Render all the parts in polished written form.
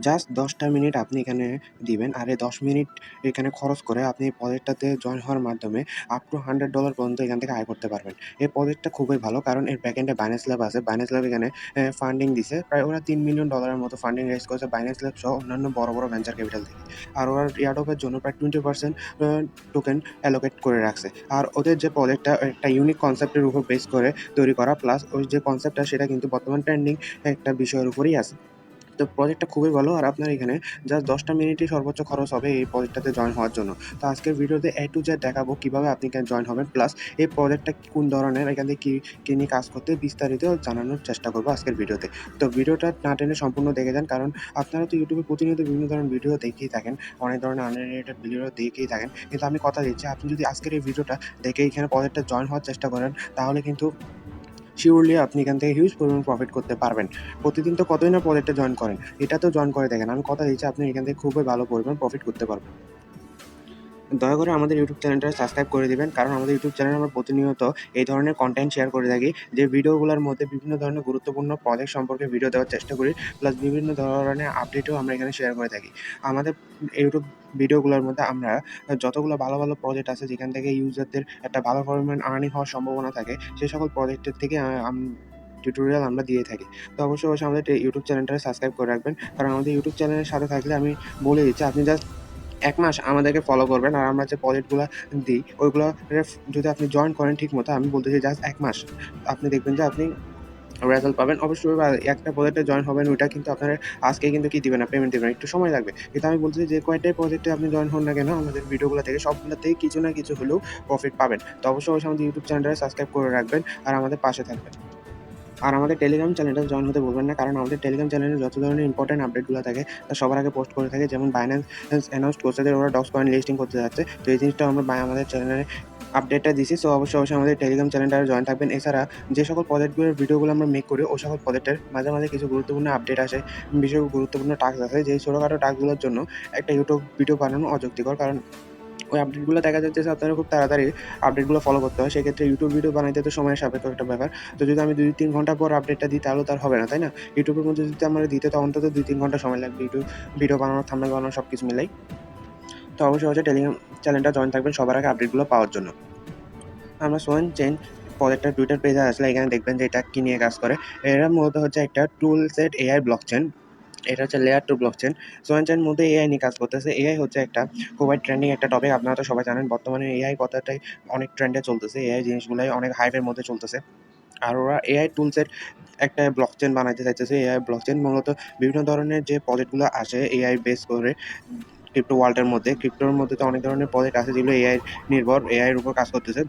Just ১০টা minute আপনি এখানে দিবেন। আর এই ১০ মিনিট এখানে খরচ করে আপনি এই প্রজেক্টটাতে জয়েন হওয়ার মাধ্যমে আপ টু $100 পর্যন্ত এখান থেকে আয় করতে পারবেন। এই প্রজেক্টটা খুবই ভালো কারণ এর ব্যাকএন্ডে Binance Lab আছে। Binance Lab এখানে ফান্ডিং দিছে। প্রায় ওরা $3 মিলিয়ন এর মতো ফান্ডিং রেইজ করেছে Binance Lab সহ অন্যান্য বড়, বড় ভেঞ্চার ক্যাপিটাল থেকে। আর ওরা এয়ারড্রপ এর জন্য প্রায় 20% টোকেন অ্যালোকেট করে রাখছে। আর ওদের যে প্রজেক্টটা একটা ইউনিক কনসেপ্টের উপর বেস করে তৈরি করা প্লাস ওই যে কনসেপ্টটা সেটা কিন্তু বর্তমান ট্রেন্ডিং একটা বিষয়ের উপরেই আছে। তো প্রজেক্টটা খুবই ভালো আর আপনার এখানে জাস্ট ১০টা মিনিটই সর্বোচ্চ খরচ হবে এই প্রজেক্টটাতে জয়েন হওয়ার জন্য। তো আজকের ভিডিওতে A to Z দেখাবো কিভাবে আপনি এখানে জয়েন হবেন প্লাস এই প্রজেক্টটা কোন ধরনের, এখান থেকে কি নিয়ে কাজ করতে বিস্তারিত জানানোর চেষ্টা করবো আজকের ভিডিওতে। তো ভিডিওটা না টেনে সম্পূর্ণ দেখে যান কারণ আপনারা তো ইউটিউবে প্রতিনিয়ত বিভিন্ন ধরনের ভিডিও দেখেই থাকেন, অনেক ধরনের আনরিলেটেড ভিডিও দেখেই থাকেন। কিন্তু আমি কথা দিচ্ছি আপনি যদি আজকের এই ভিডিওটা দেখে এখানে প্রজেক্টে জয়েন হওয়ার চেষ্টা করেন তাহলে কিন্তু শিওরলি আপনি এখান থেকে হিউজ পরিমাণ প্রফিট করতে পারবেন। প্রতিদিন তো কতই না প্রজেক্টে জয়েন করেন। এটাতেও জয়েন করে দেখেন। আমি কথা দিচ্ছি আপনি এখান থেকে খুবই ভালো পরিমাণ প্রফিট করতে পারবেন। দয়া করে আমাদের ইউটিউব চ্যানেলটা সাবস্ক্রাইব করে দিবেন কারণ আমাদের ইউটিউব চ্যানেলে আমরা প্রতিনিয়ত এই ধরনের কনটেন্ট শেয়ার করে থাকি যে ভিডিওগুলোর মধ্যে বিভিন্ন ধরনের গুরুত্বপূর্ণ প্রজেক্ট সম্পর্কে ভিডিও দেওয়ার চেষ্টা করি প্লাস বিভিন্ন ধরনের আপডেটও আমরা এখানে শেয়ার করে থাকি। আমাদের ইউটিউব ভিডিওগুলোর মধ্যে আমরা যতগুলো ভালো, ভালো প্রজেক্ট আছে যেখান থেকে ইউজারদের একটা ভালো পরিমাণ আর্নিং হওয়ার সম্ভাবনা থাকে সে সকল প্রজেক্টের থেকে টিউটোরিয়াল আমরা দিয়ে থাকি। তো অবশ্যই, অবশ্যই আমাদের ইউটিউব চ্যানেলটা সাবস্ক্রাইব করে রাখবেন। কারণ আমাদের ইউটিউব চ্যানেলের সাথে থাকলে আমি বলে দিচ্ছি আপনি জাস্ট ১ মাস আমাদেরকে ফলো করবেন আর আমরা যে প্রজেক্টগুলা দিই ওইগুলা যদি আপনি জয়েন করেন ঠিকমতো আমি বলতেছি জাস্ট ১ মাস আপনি দেখবেন যে আপনি রেজাল্ট পাবেন। অবশ্যই একটা প্রজেক্টে জয়েন হবেন ওইটা কিন্তু আপনার আজকে কিন্তু কি দিবে না, পেমেন্ট দিবে না, একটু সময় লাগবে। কিন্তু আমি বলতেছি যে কয়টাই প্রজেক্টে আপনি জয়েন হন না কেন আমাদের ভিডিওগুলো থেকে সবগুলোতেই কিছু না কিছু হলেও প্রফিট পাবেন। তো অবশ্যই, অবশ্যই আমাদের ইউটিউব চ্যানেলটা সাবস্ক্রাইব করে রাখবেন আর আমাদের পাশে থাকবেন। আর আমাদের টেলিগ্রাম চ্যানেলটা জয়েন হতে ভুলবেন না কারণ আমাদের টেলিগ্রাম চ্যানেলে যত ধরনের ইম্পর্টেন্ট আপডেটগুলো থাকে তা সবার আগে পোস্ট করে থাকে। যেমন Binance অ্যানাউন্স করছে যে ওরা ডক্স কয়েন লিস্টিং করতে যাচ্ছে। তো এই জিনিসটা আমরা আমাদের চ্যানেলে আপডেটটা দিছি। সো অবশ্যই, অবশ্যই আমাদের টেলিগ্রাম চ্যানেলটা জয়েন থাকবেন। এছাড়া যে সকল প্রজেক্টগুলোর ভিডিওগুলো আমরা মেক করি ওই সকল প্রজেক্টের মাঝে, মাঝে কিছু গুরুত্বপূর্ণ আপডেট আসে, বিশেষ গুরুত্বপূর্ণ টাস্ক আছে যেই ছোটখাটো টাস্কগুলোর জন্য একটা ইউটিউব ভিডিও বানানো অযৌক্তিকর। কারণ ওই আপডেটগুলো দেখা যাচ্ছে যে আপনারা খুব তাড়াতাড়ি আপডেটগুলো ফলো করতে হয়। সেক্ষেত্রে ইউটিউব ভিডিও বানাইতে তো সময়ের সাপেক্ষ একটা ব্যাপার। তো যদি আমি ২-৩ ঘন্টা পর আপডেটটা দিই তাহলেও তো আর হবে না, তাই না? ইউটিউবের মধ্যে যদি আমার দিতে তো অন্তত ২-৩ ঘন্টা সময় লাগবে ইউটিউব ভিডিও বানানো, থাম্বনেল বানানো সবকিছু মিলাই। তো অবশ্যই, অবশ্যই টেলিগ্রাম চ্যানেলটা জয়েন থাকবেন সবার আগে আপডেটগুলো পাওয়ার জন্য। আমরা সোয়েন চেইন প্রজেক্টের টুইটার পেজে আসলে এখানে দেখবেন যে এটা কি নিয়ে কাজ করে। এরা মূলত হচ্ছে একটা টুল সেট এআই ব্লকচেন। এটা হচ্ছে লেয়ার 2 ব্লকচেন। সোয়ান চেইন মধ্যে এআই নিয়ে কাজ করতেছে। এআই হচ্ছে একটা খুবই ট্রেন্ডিং একটা টপিক। আপনারা তো সবাই জানেন বর্তমানে এআই কথাটাই অনেক ট্রেন্ডে চলতেছে। এআই জিনিসগুলাই অনেক হাইপের মধ্যে চলতেছে। আর ওরা এআই টুলসের একটা ব্লকচেন বানাইতে চাইতেছে। এআই ব্লকচেন মূলত বিভিন্ন ধরনের যে প্রজেক্টগুলো আসে এআই বেস করে ক্রিপ্টো ওয়ার্ল্ডের মধ্যে, ক্রিপ্টোর মধ্যে তো অনেক ধরনের প্রজেক্ট আছে যেগুলো এআই নির্ভর, এআই এর উপর কাজ করতেছে।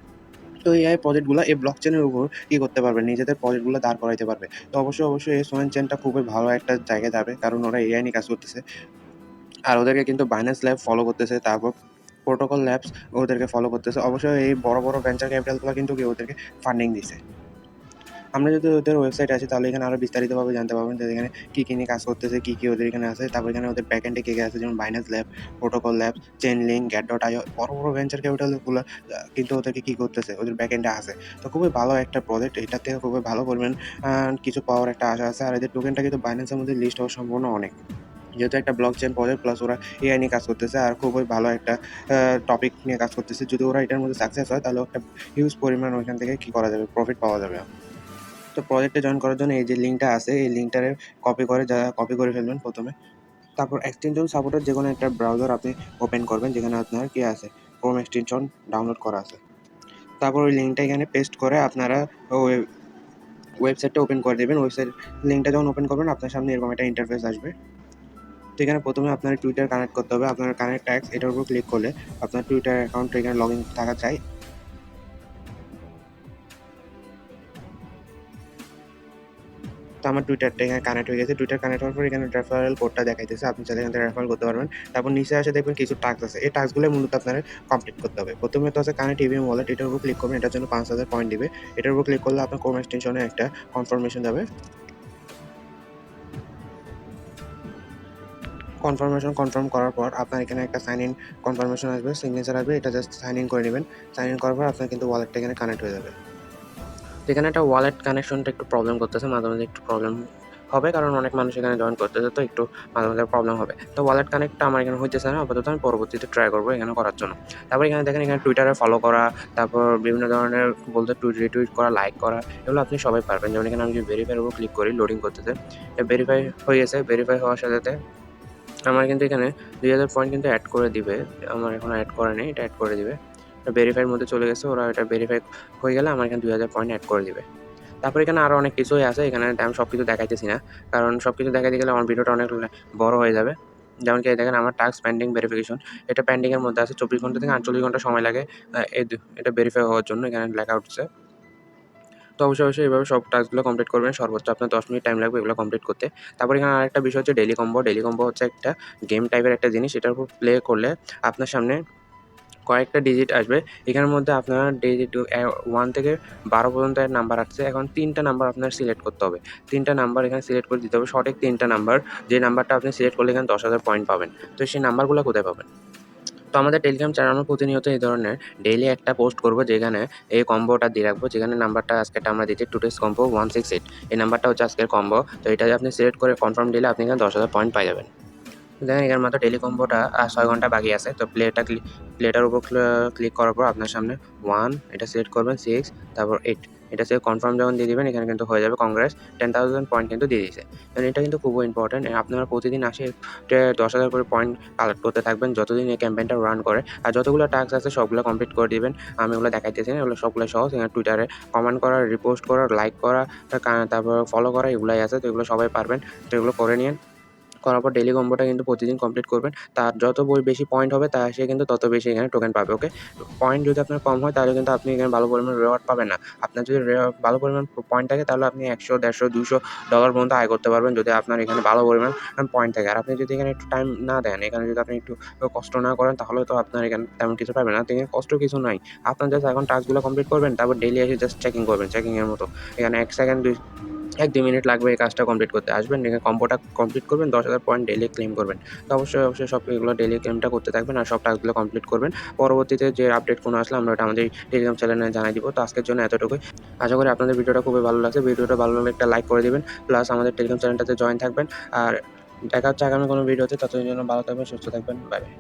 তো এআই প্রজেক্টগুলো এই ব্লকচেনের উপর কি করতে পারবে? নিজেদের প্রজেক্টগুলো দাঁড় করাইতে পারবে। তো অবশ্যই, অবশ্যই এই সোয়েন চেইনটা খুবই ভালো একটা জায়গায় যাবে। কারণ ওরা এআই নিয়ে কাজ করতেছে। আর ওদেরকে কিন্তু Binance Lab ফলো করতেছে। তারপর Protocol Labs ওদেরকে ফলো করতেছে। অবশ্যই এই বড়, বড় ভেঞ্চার ক্যাপিটালগুলো কিন্তু ওদেরকে ফান্ডিং দিছে। আমরা যদি ওদের ওয়েবসাইটে আসি তাহলে এখানে আরো বিস্তারিতভাবে জানতে পারবেন যে এখানে কি, কি নিয়ে কাজ করতেছে, কি, কি ওদের এখানে আছে। তারপর এখানে ওদের ব্যাকএন্ডে কে, কে আছে যেমন Binance Lab, Protocol Labs, Chainlink, Get.io বড়, বড় ভেঞ্চার ক্যাপিটালগুলো কিন্তু ওদেরকে কি করতেছে ওদের ব্যাকএন্ডে আছে। তো খুবই ভালো একটা প্রজেক্ট। এটার থেকে খুবই ভালো পরিমাণ কিছু পাওয়ার একটা আশা আছে। আর এদের টোকেনটা কিন্তু Binance এর মধ্যে লিস্ট হওয়ার সম্ভাবনা অনেক। যেহেতু একটা ব্লকচেন প্রজেক্ট প্লাস ওরা এআই নিয়ে কাজ করতেছে আর খুবই ভালো একটা টপিক নিয়ে কাজ করতেছে। যদি ওরা এটার মধ্যে সাকসেস হয় তাহলে একটা হিউজ পরিমাণ ওইখান থেকে কি করা যাবে প্রফিট পাওয়া যাবে। তো প্রজেক্টে জয়েন করার জন্য এই যে লিঙ্কটা আছে এই লিঙ্কটারে কপি করে ফেলবেন ১ম এ। তারপর এক্সটেনশন সাপোর্টের যেকোনো একটা ব্রাউজার আপনি ওপেন করবেন যেখানে আপনার কি আছে ক্রোম এক্সটেনশন ডাউনলোড করা আছে। তারপর ওই লিঙ্কটা এখানে পেস্ট করে আপনারা ওয়েবসাইটটা ওপেন করে দিবেন। ওয়েবসাইট লিঙ্কটা যখন ওপেন করবেন আপনার সামনে এরকম একটা ইন্টারফেস আসবে। তো এখানে ১ম এ আপনার টুইটার কানেক্ট করতে হবে। আপনার কানেক্ট ট্যাক্স এটার উপর ক্লিক করলে আপনার টুইটার অ্যাকাউন্টটা এখানে লগইন থাকা চাই। তো আমার টুইটারটা এখানে কানেক্ট হয়ে গেছে। টুইটার কানেক্ট হওয়ার পর এখানে রেফারেল কোডটা দেখাইতেছে। আপনি চাইলে এখান থেকে রেফারেল করতে পারবেন। তারপর নিচে আসে দেখবেন কিছু টাস্ক আছে। এই টাস্কগুলো মূলত আপনার কমপ্লিট করতে হবে। ১ম এ তো আছে কানেক্ট ইভিএম ওয়ালেট এটার উপর ক্লিক করবেন। এটার জন্য ৫,০০০ পয়েন্ট দিবে। এটার উপর ক্লিক করলে আপনার ক্রোম এক্সটেনশনে একটা কনফার্মেশন যাবে। কনফার্ম করার পর আপনার এখানে একটা সাইন ইন কনফার্মেশন আসবে, সিগনেচার আসবে। এটা জাস্ট সাইন ইন করে নিবেন। সাইন ইন করার পর আপনার কিন্তু ওয়ালেটটা এখানে কানেক্ট হয়ে যাবে। তো এখানে একটা ওয়ালেট কানেকশনটা একটু প্রবলেম করতেছে। মাঝে, মাঝে একটু প্রবলেম হবে, কারণ অনেক মানুষ এখানে জয়েন করতেছে, তো একটু মাঝে, মাঝে প্রবলেম হবে। তো ওয়ালেট কানেক্টটা আমার এখানে হইতেছে না আপাতত, আমি পরবর্তীতে ট্রাই করব এখানে করার জন্য। তারপর এখানে দেখেন এখানে টুইটারে ফলো করা, তারপর বিভিন্ন ধরনের বলতে রিটুইট করা, লাইক করা, এগুলো আপনি সবাই পারবেন। যেমন এখানে আমি যদি ভেরিফাইয়ের উপর ক্লিক করি, লোডিং করতেছে। ভেরিফাই হয়ে গেছে। ভেরিফাই হওয়ার সাথে, সাথে আমার কিন্তু এখানে ২,০০০ পয়েন্ট কিন্তু এড করে দিবে। আমার এখনো এড করে নাই, এটা এড করে দিবে। ভেরিফাইয়ের মধ্যে চলে গেছে, ওরা এটা ভেরিফাই হয়ে গেলে আমার এখানে ২,০০০ পয়েন্ট এড করে দিবে। তারপর এখানে আরো অনেক কিছুই আছে। এখানে আমি সবকিছু দেখাইতেছি না। কারণ সবকিছু দেখাইতে গেলে আমার ভিডিওটা অনেক বড় হয়ে যাবে। যেমন কি এই দেখেন আমার টাস্ক পেন্ডিং ভেরিফিকেশন। এটা পেন্ডিং এর মধ্যে আছে। ২৪ ঘন্টা থেকে ৪৮ ঘন্টা সময় লাগে এটা ভেরিফাই হওয়ার জন্য, এখানে লেখা উঠছে। তো অবশ্যই এভাবে সব টাস্কগুলো কমপ্লিট করবেন। সর্বোচ্চ আপনার ১০ মিনিট টাইম লাগবে এগুলো কমপ্লিট করতে। তারপর এখানে আরেকটা বিষয় হচ্ছে ডেইলি কম্বো। ডেইলি কম্বো হচ্ছে একটা গেম টাইপের একটা জিনিস। এটার উপর প্লে করলে আপনার সামনে কয়েকটা ডিজিট আসবে। এখানের মধ্যে আপনার ডিজিট ১ থেকে ১২ পর্যন্ত এর নাম্বার আসছে। এখন ৩ টা নাম্বার আপনার সিলেক্ট করতে হবে। ৩ টা নাম্বার এখানে সিলেক্ট করে দিতে হবে। সঠিক ৩ টা নাম্বার। যে নাম্বারটা আপনি সিলেক্ট করলে এখানে ১০,০০০ পয়েন্ট পাবেন। তো সেই নাম্বারগুলো কোথায় পাবেন? তো আমাদের টেলিগ্রাম চ্যানেলে প্রতিনিয়ত এই ধরনের ডেইলি একটা পোস্ট করব, যেখানে এই কম্বোটা দিয়ে রাখবো। যেখানে নাম্বারটা আজকেরটা আমরা দিচ্ছি টুডেস কম্বো 168। এই নাম্বারটা হচ্ছে আজকের কম্বো। তো এটা আপনি সিলেক্ট করে কনফার্ম দিলে আপনি এখানে ১০,০০০ পয়েন্ট পাই যাবেন। দেখেন এখানে মাত্র ডেইলি কম্বোটা ৬ ঘন্টা বাকি আছে। তো প্লেটার উপর ক্লিক করার পর আপনার সামনে ১ এটা সিলেক্ট করবেন, ৬ তারপর ৮ এটা সে কনফার্ম যখন দিয়ে দিবেন, এখানে কিন্তু হয়ে যাবে কংগ্রেস 10,000 পয়েন্ট কিন্তু দিয়ে দিয়েছে। এটা কিন্তু খুবই ইম্পর্টেন্ট। আপনারা প্রতিদিন আসে ১০,০০০ করে পয়েন্ট কালেক্ট করতে থাকবেন যতদিন এই ক্যাম্পেইনটা রান করে। আর যতগুলো টাস্ক আছে সবগুলো কমপ্লিট করে দিবেন। আমি ওগুলো দেখাইতেছি না, এগুলো সবগুলো সহজ। এখানে টুইটারে কমেন্ট করা, রিপোস্ট করা, লাইক করা, তারপর ফলো করা, এগুলাই আছে। তো এগুলো সবাই পারবেন। তো এগুলো করে নিয়েন। করার পর ডেইলি কম্বোটা কিন্তু প্রতিদিন কমপ্লিট করবেন। তার যত বেশি পয়েন্ট হবে সে কিন্তু তত বেশি এখানে টোকেন পাবে। ওকে? পয়েন্ট যদি আপনার কম হয় তাহলে কিন্তু আপনি এখানে ভালো পরিমাণ রিওয়ার্ড পাবেন না। আপনার যদি ভালো পরিমাণ পয়েন্ট থাকে তাহলে আপনি ১০০, ১৫০, ২০০ ডলার পর্যন্ত আয় করতে পারবেন, যদি আপনার এখানে ভালো পরিমাণ পয়েন্ট থাকে। আর আপনি যদি এখানে একটু টাইম না দেন, এখানে যদি আপনি একটু কষ্ট না করেন, তাহলে তো আপনার এখানে তেমন কিছু পাবেন না। তো এখানে কষ্ট কিছু নাই। আপনার জাস্ট এখন টাস্কগুলো কমপ্লিট করবেন, তারপর ডেইলি এসে জাস্ট চেকিং করবেন, চেকিং এর মতো। এখানে ১ সেকেন্ড ১-২ মিনিট লাগবে এই কাজটা কমপ্লিট করতে। আসবেন, এখানে কম্বোটা কমপ্লিট করবেন, ১০,০০০ পয়েন্ট ডেইলি ক্লেম করবেন। তো অবশ্যই সব এগুলো ডেইলি ক্লেমটা করতে থাকবেন আর সব টাস্কগুলো কমপ্লিট করবেন। পরবর্তীতে যে আপডেট কোনো আসলে আমরা ওটা আমাদের টেলিগ্রাম চ্যানেলে জানাই দিব। তো আজকের জন্য এতটুকুই। আশা করি আপনাদের ভিডিওটা খুবই ভালো লাগছে। ভিডিওটা ভালো লাগলে একটা লাইক করে দিবেন। প্লাস আমাদের টেলিগ্রাম চ্যানেলটাতে জয়েন থাকবেন। আর দেখা হচ্ছে আগামী কোনো ভিডিওতে। ততদিনের জন্য ভালো থাকবেন, সুস্থ থাকবেন। Bye, by.